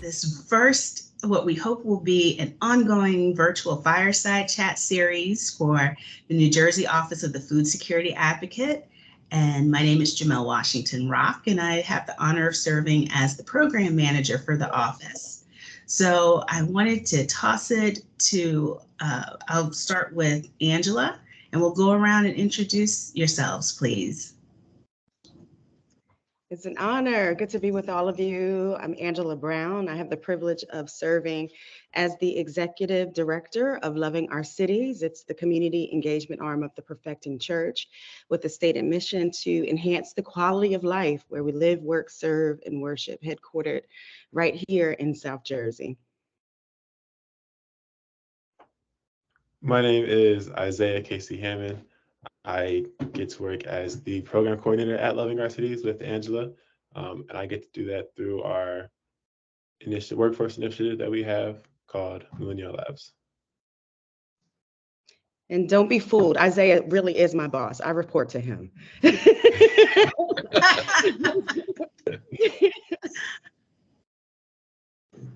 this first, what we hope will be an ongoing virtual fireside chat series for the New Jersey Office of the Food Security Advocate. And my name is Jamel Washington Rock, and I have the honor of serving as the program manager for the office. So I wanted to toss it to, I'll start with Angela, and we'll go around and introduce yourselves, please. It's an honor. Good to be with all of you. I'm Angela Brown. I have the privilege of serving as the Executive Director of Loving Our Cities. It's the community engagement arm of the Perfecting Church with the stated mission to enhance the quality of life where we live, work, serve, and worship, headquartered right here in South Jersey. My name is Isaiah Casey-Hammond. I get to work as the program coordinator at Loving Our Cities with Angela, and I get to do that through our workforce initiative that we have called Millennium Labs. And don't be fooled, Isaiah really is my boss. I report to him.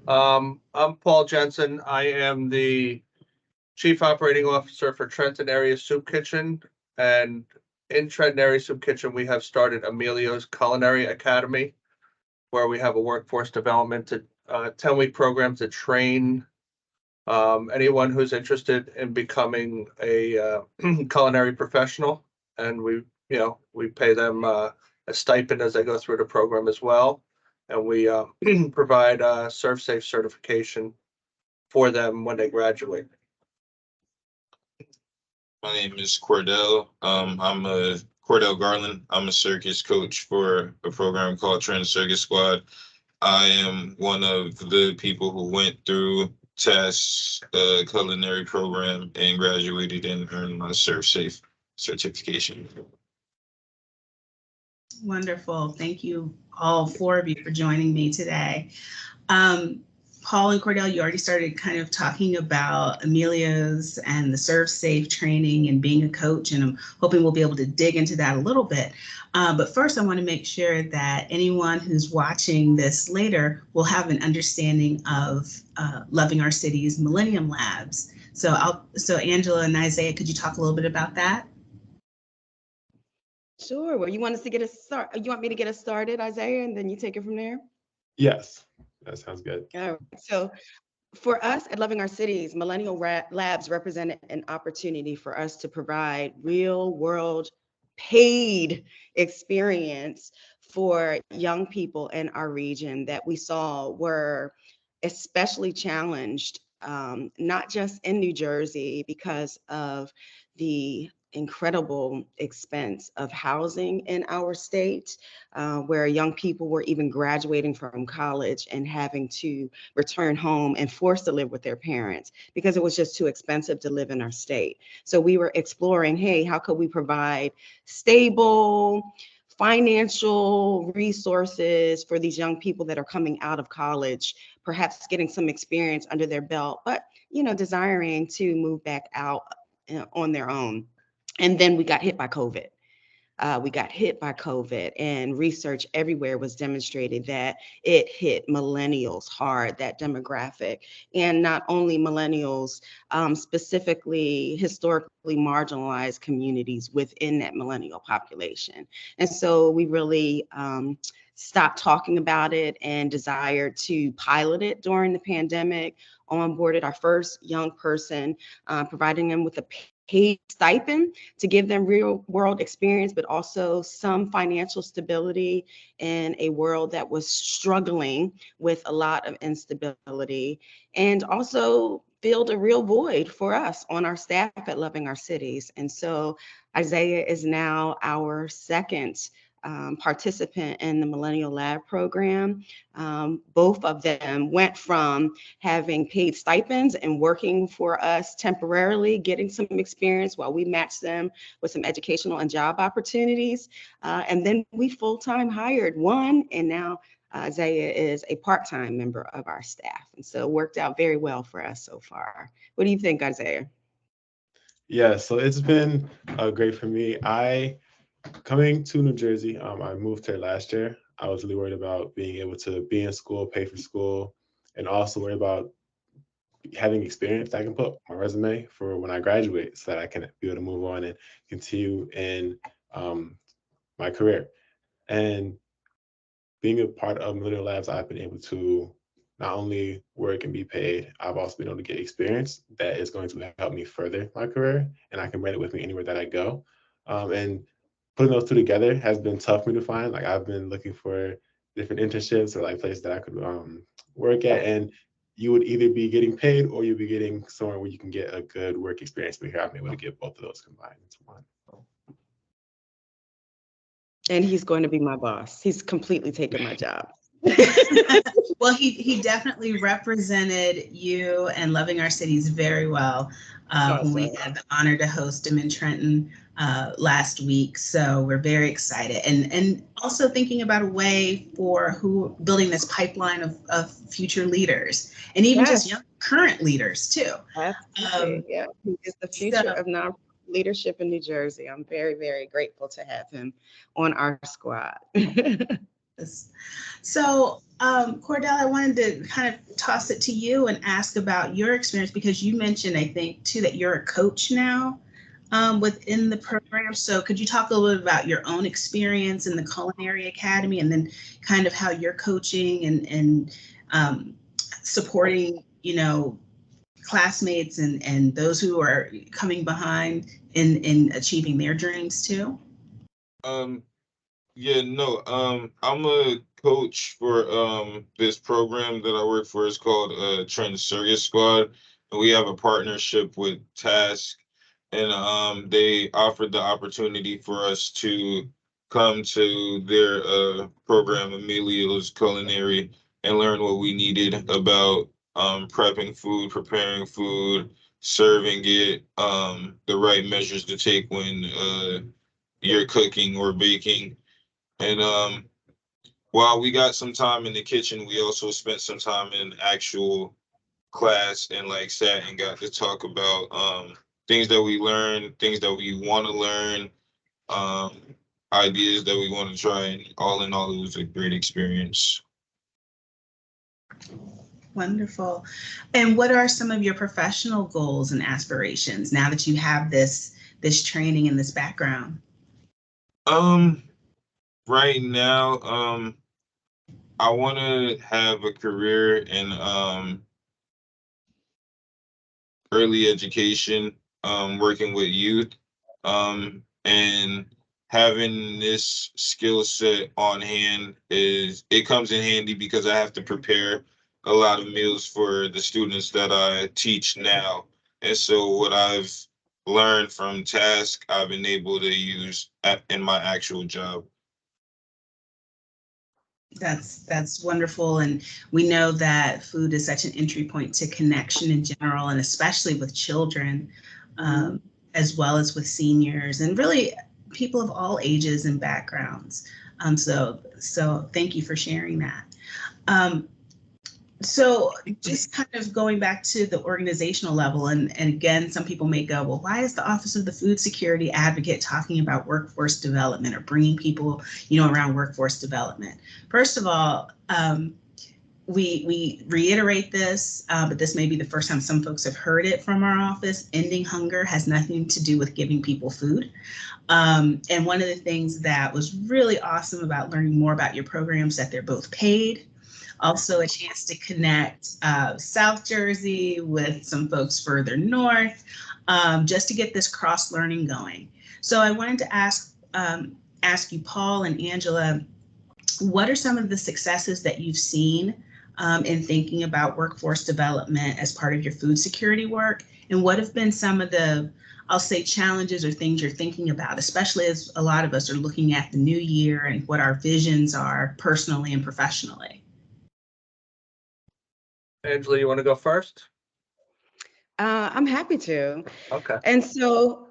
I'm Paul Jensen. I am the Chief Operating Officer for Trenton Area Soup Kitchen. And in Trenton Area Soup Kitchen, we have started Emilio's Culinary Academy, where we have a workforce development to 10-week program to train anyone who's interested in becoming a culinary professional. And we pay them a stipend as they go through the program as well. And we provide ServSafe certification for them when they graduate. My name is Cordell. I'm Cordell Garland. I'm a circus coach for a program called Trenton Circus Squad. I am one of the people who went through TASK's culinary program and graduated and earned my ServSafe certification. Wonderful. Thank you, all four of you, for joining me today. Paul and Cordell, you already started kind of talking about Emilio's and the ServSafe training and being a coach, and I'm hoping we'll be able to dig into that a little bit. But first, I want to make sure that anyone who's watching this later will have an understanding of Loving Our City's Millennium Labs. So Angela and Isaiah, could you talk a little bit about that? Sure. Well, you want us to get us started? You want me to get us started, Isaiah, and then you take it from there? Yes, that sounds good. All right. So for us at Loving Our Cities, Millennial Labs represented an opportunity for us to provide real world paid experience for young people in our region that we saw were especially challenged, not just in New Jersey because of the incredible expense of housing in our state, where young people were even graduating from college and having to return home and forced to live with their parents because it was just too expensive to live in our state. So we were exploring, hey, how could we provide stable financial resources for these young people that are coming out of college, perhaps getting some experience under their belt, but desiring to move back out on their own. And then we got hit by COVID. And research everywhere was demonstrated that it hit millennials hard, that demographic, and not only millennials, specifically historically marginalized communities within that millennial population. And so we really stopped talking about it and desired to pilot it during the pandemic, onboarded our first young person, providing them with a paid stipend to give them real world experience, but also some financial stability in a world that was struggling with a lot of instability, and also filled a real void for us on our staff at Loving Our Cities. And so Isaiah is now our second participant in the Millennial Lab program. Both of them went from having paid stipends and working for us temporarily, getting some experience while we matched them with some educational and job opportunities. And then we full-time hired one, and now Isaiah is a part-time member of our staff. And so it worked out very well for us so far. What do you think, Isaiah? Yeah, so it's been great for me. Coming to New Jersey, I moved here last year. I was really worried about being able to be in school, pay for school, and also worry about having experience that I can put on my resume for when I graduate, so that I can be able to move on and continue in my career. And being a part of Millennium Labs, I've been able to not only work and be paid, I've also been able to get experience that is going to help me further my career, and I can bring it with me anywhere that I go. And putting those two together has been tough for me to find. Like, I've been looking for different internships or like places that I could work at, and you would either be getting paid or you'd be getting somewhere where you can get a good work experience. But here I'm able to get both of those combined into one. And he's going to be my boss. He's completely taken my job. Well, he definitely represented you and Loving Our Cities very well when we had the honor to host him in Trenton last week. So we're very excited, and also thinking about a way for building this pipeline of future leaders, and even just young current leaders too. Absolutely. Yeah, he is the future of non leadership in New Jersey. I'm very, very grateful to have him on our squad. So, Cordell, I wanted to kind of toss it to you and ask about your experience, because you mentioned, I think, too, that you're a coach now within the program. So could you talk a little bit about your own experience in the Culinary Academy, and then kind of how you're coaching and supporting, classmates and those who are coming behind in achieving their dreams too? I'm a coach for this program that I work for. It's called Trenton Circus Squad, and we have a partnership with Task, and they offered the opportunity for us to come to their program, Emilio's Culinary, and learn what we needed about prepping food, preparing food, serving it, the right measures to take when you're cooking or baking. And while we got some time in the kitchen, we also spent some time in actual class and like sat and got to talk about things that we learned, things that we want to learn, ideas that we want to try. And all in all, it was a great experience. Wonderful. And what are some of your professional goals and aspirations now that you have this training and this background? Right now, I want to have a career in early education, working with youth, and having this skill set on hand it comes in handy because I have to prepare a lot of meals for the students that I teach now. And so what I've learned from Task, I've been able to use in my actual job. That's wonderful. And we know that food is such an entry point to connection in general, and especially with children, as well as with seniors, and really people of all ages and backgrounds. So thank you for sharing that. So just kind of going back to the organizational level, and again, some people may go, well, why is the Office of the Food Security Advocate talking about workforce development or bringing people, around workforce development? First of all, we reiterate this, but this may be the first time some folks have heard it from our office. Ending hunger has nothing to do with giving people food. And one of the things that was really awesome about learning more about your programs, that they're both paid. Also a chance to connect South Jersey with some folks further north, just to get this cross-learning going. So I wanted to ask you, Paul and Angela, what are some of the successes that you've seen in thinking about workforce development as part of your food security work? And what have been some of the, I'll say, challenges or things you're thinking about, especially as a lot of us are looking at the new year and what our visions are personally and professionally? Angela, you want to go first? I'm happy to. Okay. And so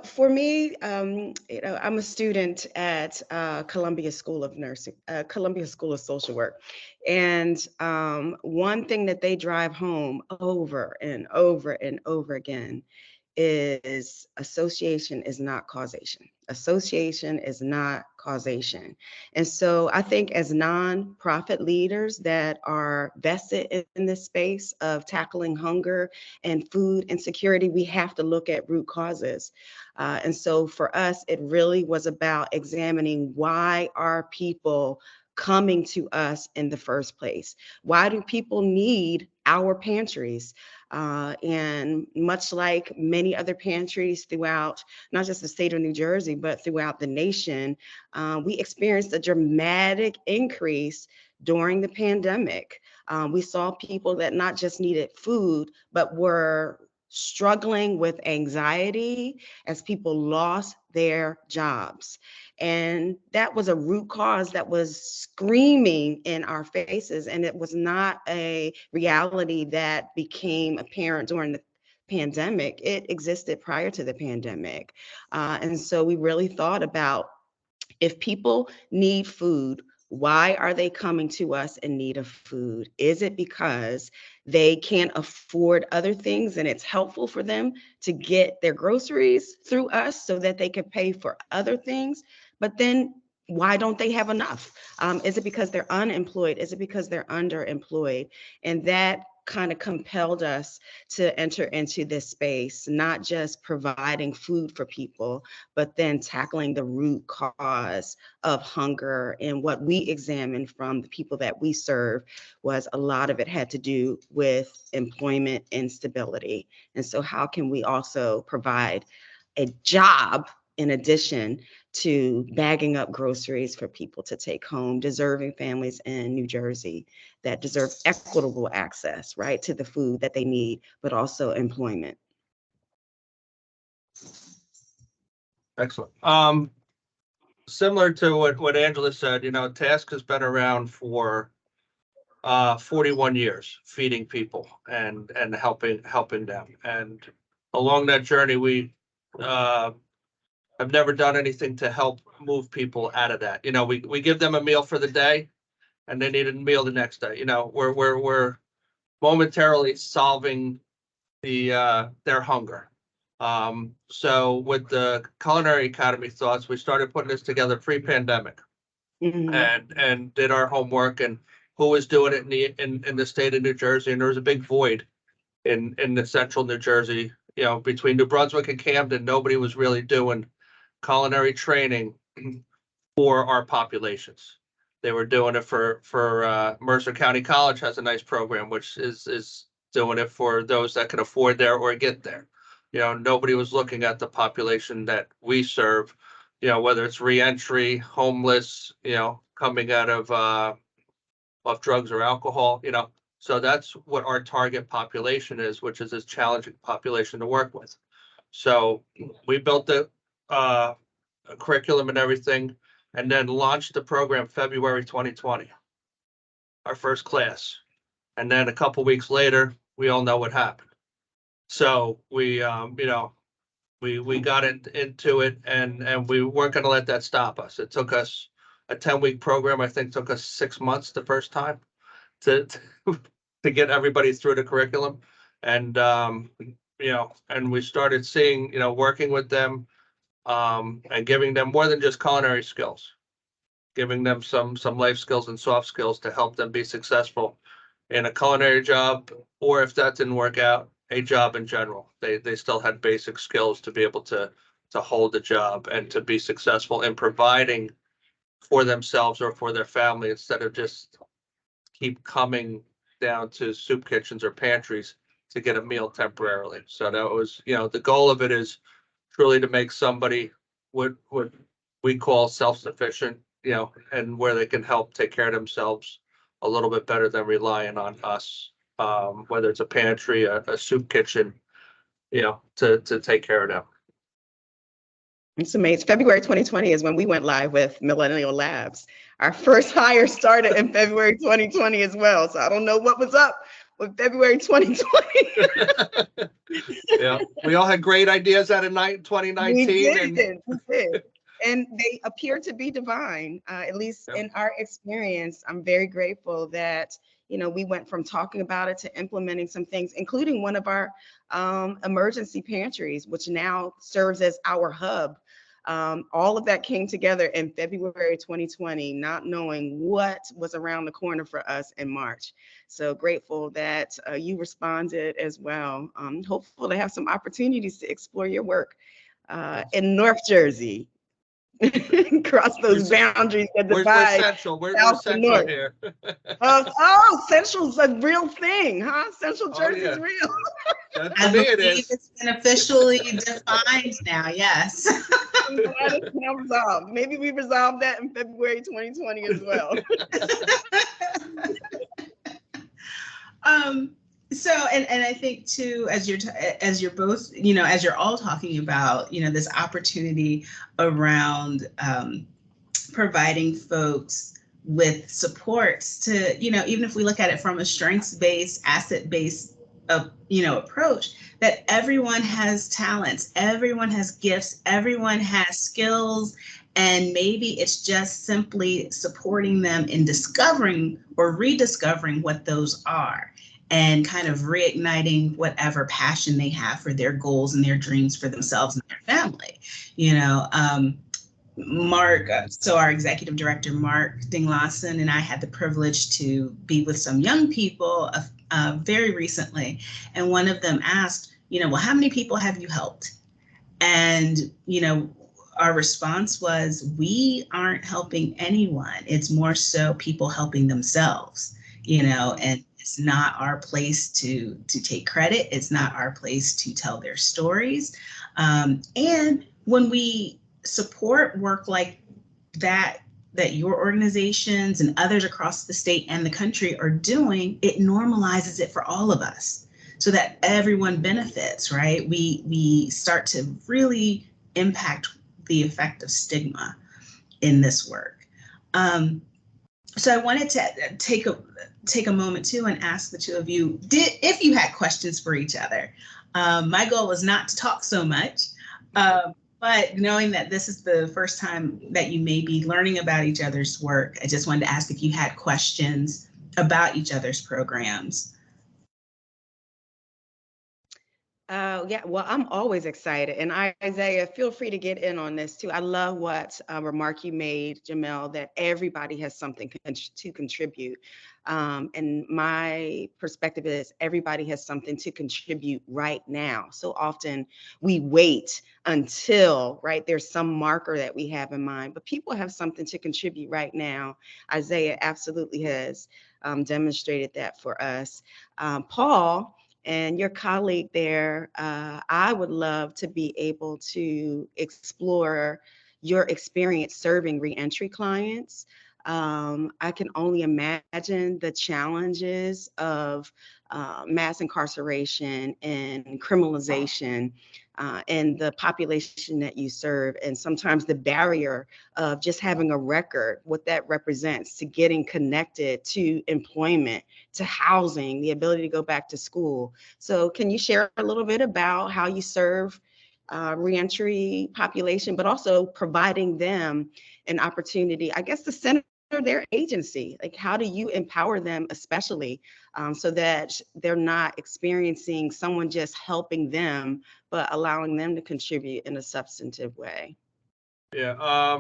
for me, I'm a student at Columbia School of Nursing, Columbia School of Social Work. And one thing that they drive home over and over and over again is association is not causation. Association is not causation. And so I think as nonprofit leaders that are vested in this space of tackling hunger and food insecurity, we have to look at root causes. And so for us, it really was about examining, why are people coming to us in the first place? Why do people need our pantries? And much like many other pantries throughout not just the state of New Jersey, but throughout the nation, we experienced a dramatic increase during the pandemic. We saw people that not just needed food, but were struggling with anxiety as people lost their jobs. And that was a root cause that was screaming in our faces. And it was not a reality that became apparent during the pandemic. It existed prior to the pandemic. And so we really thought about, if people need food, why are they coming to us in need of food? Is it because they can't afford other things and it's helpful for them to get their groceries through us so that they can pay for other things? But then why don't they have enough? Is it because they're unemployed? Is it because they're underemployed? And that kind of compelled us to enter into this space, not just providing food for people, but then tackling the root cause of hunger. And what we examined from the people that we serve was, a lot of it had to do with employment instability. And so how can we also provide a job in addition to bagging up groceries for people to take home, deserving families in New Jersey that deserve equitable access, right, to the food that they need, but also employment. Excellent. Similar to what Angela said, TASK has been around for 41 years, feeding people and helping them. And along that journey, we have never done anything to help move people out of that. We give them a meal for the day, and they need a meal the next day. We're momentarily solving their hunger. So with the Culinary Academy thoughts, we started putting this together pre-pandemic, and did our homework and who was doing it in the state of New Jersey. And there was a big void in the central New Jersey, between New Brunswick and Camden. Nobody was really doing culinary training for our populations. They were doing it for Mercer County College has a nice program, which is doing it for those that can afford there or get there. Nobody was looking at the population that we serve, whether it's reentry, homeless, coming out of drugs or alcohol, So that's what our target population is, which is this challenging population to work with. So we built the curriculum and everything, and then launched the program February 2020, our first class. And then a couple weeks later, we all know what happened. So we got into it, and we weren't going to let that stop us. It took us a 10-week program. I think took us 6 months the first time to get everybody through the curriculum. And and we started seeing, working with them, and giving them more than just culinary skills, giving them some life skills and soft skills to help them be successful in a culinary job, or if that didn't work out, a job in general. They still had basic skills to be able to hold the job and to be successful in providing for themselves or for their family, instead of just keep coming down to soup kitchens or pantries to get a meal temporarily. So that was, the goal of it is truly to make somebody what we call self-sufficient, and where they can help take care of themselves a little bit better than relying on us, whether it's a pantry, a soup kitchen, to take care of them. It's amazing. February 2020 is when we went live with Millennial Labs. Our first hire started in February 2020 as well. So I don't know what was up with February 2020. Yeah, we all had great ideas out of 2019. We did. And they appear to be divine, at least in our experience. I'm very grateful that, we went from talking about it to implementing some things, including one of our emergency pantries, which now serves as our hub All of that came together in February 2020, not knowing what was around the corner for us in March. So grateful that you responded as well. Hopeful to have some opportunities to explore your work in North Jersey. Cross those boundaries that We're divide central. We're South and central North. here. Oh, Central's a real thing, huh? Central Oh, Jersey's yeah. real. To I me, it believe is. it's been officially defined now. Yes. I'm glad it's now resolved. Maybe we resolved that in February 2020 as well. So, and I think too, as you're both, as you're all talking about, this opportunity around providing folks with supports to, even if we look at it from a strengths-based, asset-based, approach, that everyone has talents, everyone has gifts, everyone has skills, and maybe it's just simply supporting them in discovering or rediscovering what those are, and kind of reigniting whatever passion they have for their goals and their dreams for themselves and their family. Mark, so our executive director, Mark Dinglassen, and I had the privilege to be with some young people very recently. And one of them asked, well, how many people have you helped? And, our response was, we aren't helping anyone. It's more so people helping themselves, and it's not our place to take credit. It's not our place to tell their stories. And when we support work like that your organizations and others across the state and the country are doing, it normalizes it for all of us so that everyone benefits, right? We start to really impact the effect of stigma in this work. So I wanted to take a moment too and ask the two of you, if you had questions for each other. My goal was not to talk so much, but knowing that this is the first time that you may be learning about each other's work, I just wanted to ask if you had questions about each other's programs. Yeah, well, I'm always excited. And Isaiah, feel free to get in on this too. I love what remark you made, Jamel, that everybody has something to contribute. And my perspective is everybody has something to contribute right now. So often we wait until, right, there's some marker that we have in mind, but people have something to contribute right now. Isaiah absolutely has demonstrated that for us. Paul, and your colleague there, I would love to be able to explore your experience serving reentry clients. I can only imagine the challenges of mass incarceration and criminalization and the population that you serve, and sometimes the barrier of just having a record, what that represents to getting connected to employment, to housing, the ability to go back to school. So can you share a little bit about how you serve reentry population, but also providing them an opportunity, I guess, to center their agency? Like, how do you empower them, especially so that they're not experiencing someone just helping them, but allowing them to contribute in a substantive way? Yeah.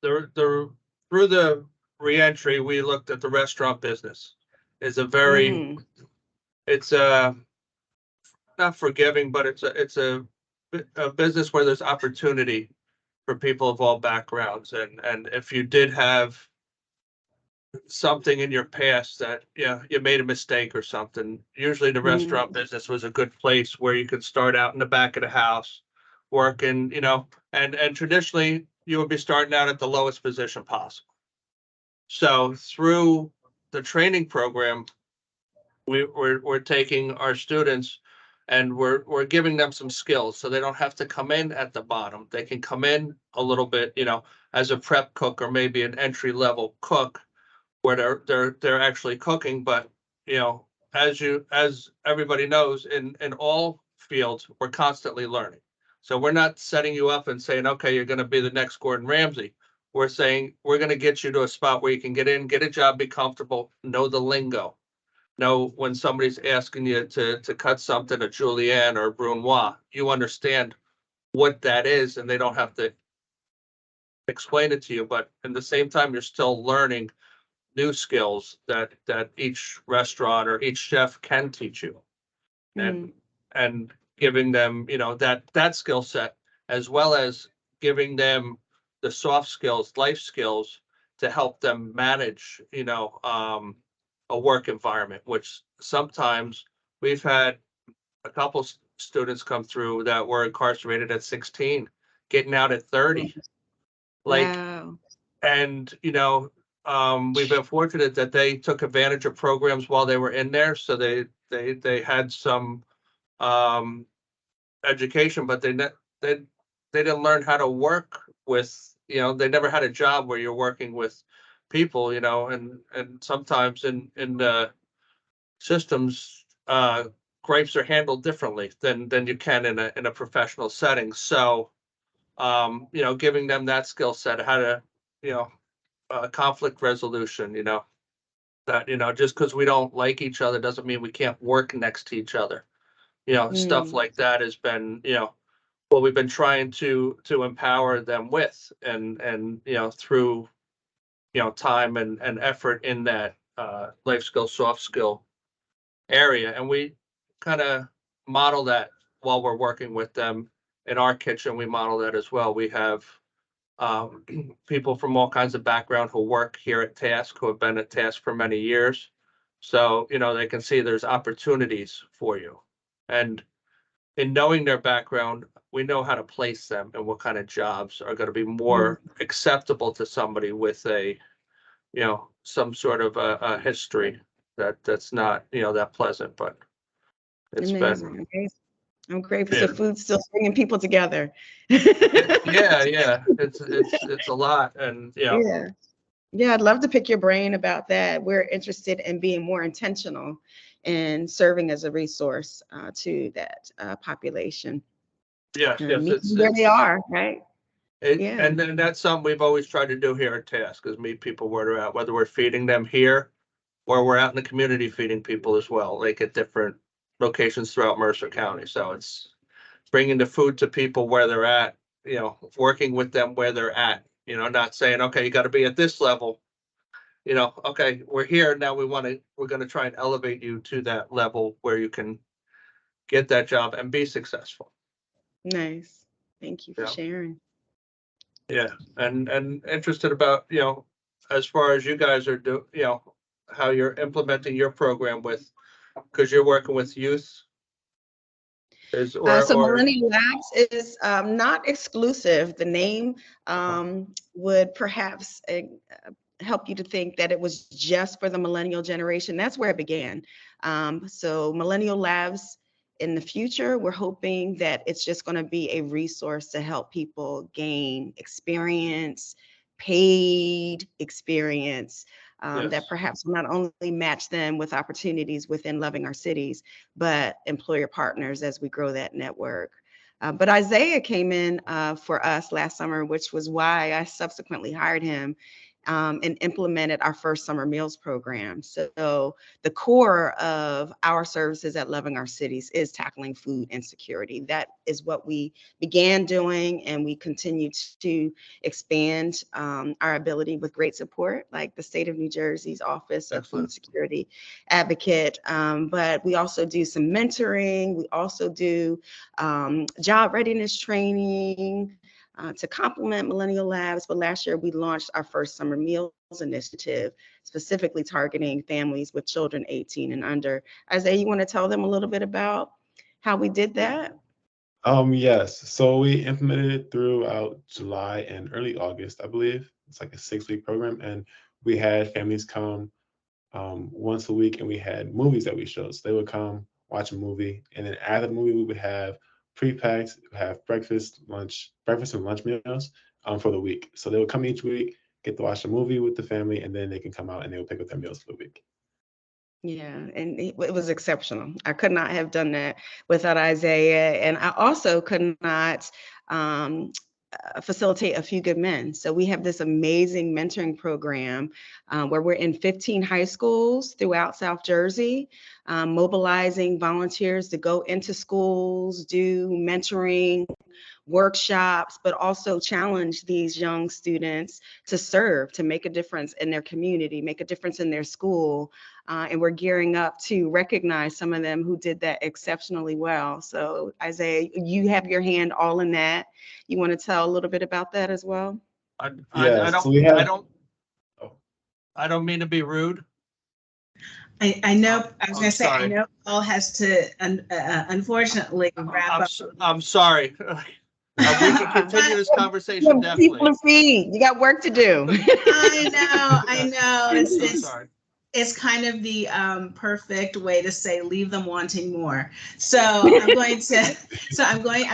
Through the reentry, we looked at the restaurant business. It's a very, it's not forgiving, but it's a business where there's opportunity for people of all backgrounds. And if you did have something in your past that you made a mistake or something, usually the restaurant business was a good place where you could start out in the back of the house working, and traditionally you would be starting out at the lowest position possible. So through the training program, we're taking our students and we're giving them some skills so they don't have to come in at the bottom. They can come in a little bit, as a prep cook or maybe an entry level cook, where they're actually cooking. But as everybody knows, in all fields, we're constantly learning. So we're not setting you up and saying, okay, you're going to be the next Gordon Ramsay. We're saying we're going to get you to a spot where you can get in, get a job, be comfortable, know the lingo, know when somebody's asking you to cut something, a julienne or a brunoise, you understand what that is, and they don't have to explain it to you, but at the same time, you're still learning new skills that each restaurant or each chef can teach you, and giving them, you know, that skill set, as well as giving them the soft skills, life skills, to help them manage, you know, a work environment, which sometimes we've had a couple students come through that were incarcerated at 16, getting out at 30. Like, Wow. and, you know, we've been fortunate that they took advantage of programs while they were in there. So they had some education, but they didn't learn how to work with, you know, they never had a job where you're working with people, you know, and sometimes in the systems, gripes are handled differently than you can in a professional setting. So, you know, giving them that skill set, how to, you know, conflict resolution, you know, that, you know, just because we don't like each other doesn't mean we can't work next to each other. You know, stuff like that has been, you know, what we've been trying to empower them with, and you know, through, you know, time and effort in that life skill, soft skill area. And we kind of model that while we're working with them in our kitchen. We model that as well. We have people from all kinds of background who work here at Task, who have been at Task for many years. So, you know, they can see there's opportunities for you. And in knowing their background, we know how to place them and what kind of jobs are going to be more acceptable to somebody with a, you know, some sort of a history that's not, you know, that pleasant, but it's Amazing. been. I'm grateful. Yeah. So food's still bringing people together. Yeah, it's a lot, and you know, Yeah. Yeah, I'd love to pick your brain about that. We're interested in being more intentional and serving as a resource to that population. yes, Meet them where they are, right? Yeah. and then that's something we've always tried to do here at Task, is meet people where they're at, whether we're feeding them here or we're out in the community feeding people as well, like at different locations throughout Mercer County. So it's bringing the food to people where they're at, you know, working with them where they're at, you know, not saying, okay, you got to be at this level, you know, okay, we're here now, we're going to try and elevate you to that level where you can get that job and be successful. Nice. Thank you for Yeah. sharing. Yeah, and interested about, you know, as far as you guys are you know, how you're implementing your program with, because you're working with youth. So Millennium Labs is not exclusive. The name would perhaps help you to think that it was just for the millennial generation. That's where it began. So Millennial Labs in the future, we're hoping that it's just going to be a resource to help people gain experience, paid experience, that perhaps will not only match them with opportunities within Loving Our Cities, but employer partners as we grow that network. But Isaiah came in for us last summer, which was why I subsequently hired him and implemented our first summer meals program. So the core of our services at Loving Our Cities is tackling food insecurity. That is what we began doing, and we continue to expand our ability with great support, like the state of New Jersey's Office of Food Security Advocate. But we also do some mentoring. We also do job readiness training, to complement Millennial Labs. But last year we launched our first summer meals initiative, specifically targeting families with children 18 and under. Isaiah, you want to tell them a little bit about how we did that? Yes. So we implemented it throughout July and early August, I believe. It's like a 6-week program, and we had families come once a week, and we had movies that we showed. So they would come watch a movie, and then after the movie, we would have pre-packed, have breakfast and lunch meals for the week. So they would come each week, get to watch a movie with the family, and then they can come out and they would pick up their meals for the week. Yeah, and it was exceptional. I could not have done that without Isaiah, and I also could not facilitate A Few Good Men. So we have this amazing mentoring program where we're in 15 high schools throughout South Jersey, mobilizing volunteers to go into schools, do mentoring workshops, but also challenge these young students to serve, to make a difference in their community, make a difference in their school. And we're gearing up to recognize some of them who did that exceptionally well. So Isaiah, you have your hand all in that. You want to tell a little bit about that as well? I so we have- I don't mean to be rude. I know, I was I'm gonna say, I sorry. know Paul has to, unfortunately, wrap up. I'm sorry. We can continue this conversation People definitely. to feed. You got work to do. I know. I'm so It's sorry. it's kind of the perfect way to say leave them wanting more. So I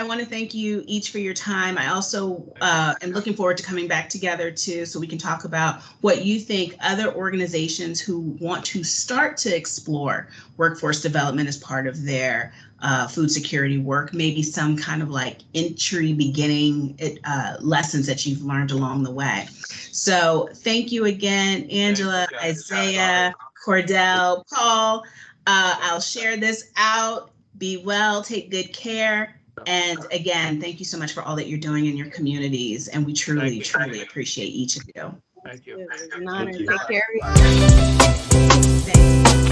want to thank you each for your time. I also am looking forward to coming back together too, so we can talk about what you think other organizations who want to start to explore workforce development as part of their food security work, maybe some kind of like entry beginning lessons that you've learned along the way. So thank you again, Angela, Isaiah, Cordell, Paul. I'll share this out. Be well, take good care. And again, thank you so much for all that you're doing in your communities. And we truly, truly appreciate each of you. Thank you. It was an honor. Thank you. Take care. Thanks.